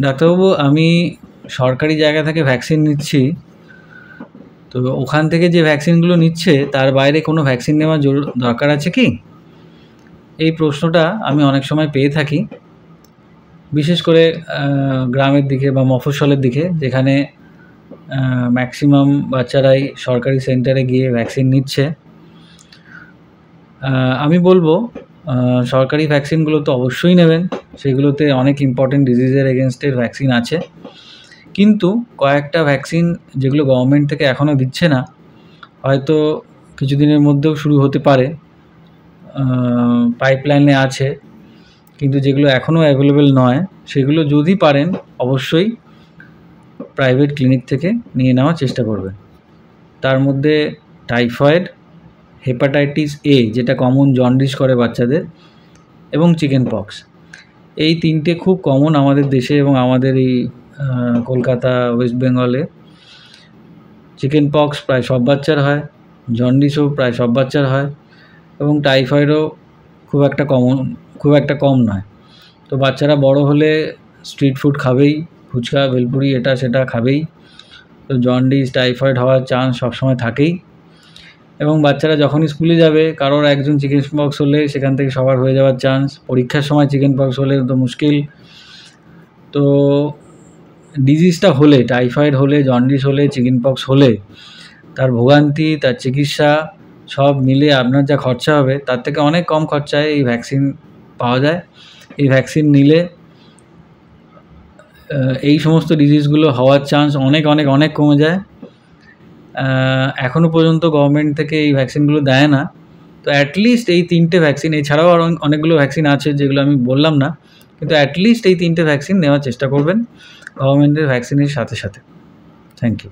ডাক্তারবাবু, আমি সরকারি জায়গা থেকে ভ্যাকসিন নিচ্ছি। তো ওখান থেকে যে ভ্যাকসিনগুলো নিচ্ছে তার বাইরে কোনো ভ্যাকসিন নেওয়ার দরকার আছে কি? এই প্রশ্নটা আমি অনেক সময় পেয়ে থাকি, বিশেষ করে গ্রামের দিকে বা মফস্বলের দিকে, যেখানে ম্যাক্সিমাম বাচ্চারাই সরকারি সেন্টারে গিয়ে ভ্যাকসিন নিচ্ছে। আমি বলবো সরকারি ভ্যাকসিনগুলো তো অবশ্যই নেবেন, সেগুলোতে অনেক ইম্পর্টেন্ট ডিজিজের এগেনস্টের ভ্যাকসিন আছে। কিন্তু কয়েকটা ভ্যাকসিন যেগুলো গভর্নমেন্ট থেকে এখনও দিচ্ছে না, হয়তো কিছুদিনের মধ্যেও শুরু হতে পারে, পাইপলাইনে আছে, কিন্তু যেগুলো এখনও অ্যাভেলেবেল নয়, সেগুলো যদি পারেন অবশ্যই প্রাইভেট ক্লিনিক থেকে নিয়ে নেওয়ার চেষ্টা করবেন। তার মধ্যে টাইফয়েড, হেপাটাইটিস এ যেটা কমন জন্ডিস করে বাচ্চাদের, এবং চিকেন পক্স, এই তিনটে খুব কমন আমাদের দেশে এবং আমাদের এই কলকাতা, ওয়েস্ট বেঙ্গলে। চিকেন পক্স প্রায় সব বাচ্চার হয়, জন্ডিসও প্রায় সব বাচ্চার হয়, এবং টাইফয়েডও খুব একটা কম নয়। তো বাচ্চারা বড় হলে স্ট্রিট ফুড খাবেই, ফুচকা, ভেলপুরি, এটা সেটা খাবেই। তো জন্ডিস, টাইফয়েড হওয়ার চান্স সবসময় থাকেই। এবং বাচ্চারা যখনই স্কুলে যাবে, কারোর একজন চিকেন পক্স হলে সেখান থেকে সবার হয়ে যাওয়ার চান্স। পরীক্ষার সময় চিকেন পক্স হলে তো মুশকিল। তো ডিজিজটা হলে, টাইফয়েড হলে, জন্ডিস হলে, চিকেন পক্স হলে, তার ভোগান্তি, তার চিকিৎসা সব মিলে আপনার যা খরচা হবে তার থেকে অনেক কম খরচায় এই ভ্যাকসিন পাওয়া যায়। এই ভ্যাকসিন নিলে এই সমস্ত ডিজিজগুলো হওয়ার চান্স অনেক অনেক অনেক কমে যায়। এখনও পর্যন্ত গভর্নমেন্ট থেকে এই ভ্যাকসিনগুলো দেয় না। তো অ্যাটলিস্ট এই 3টে ভ্যাকসিন, এছাড়াও আরও অনেকগুলো ভ্যাকসিন আছে যেগুলো আমি বললাম না, কিন্তু অ্যাটলিস্ট এই 3টে ভ্যাকসিন নেওয়ার চেষ্টা করবেন গভর্নমেন্টের ভ্যাকসিনের সাথে সাথে। Thank you.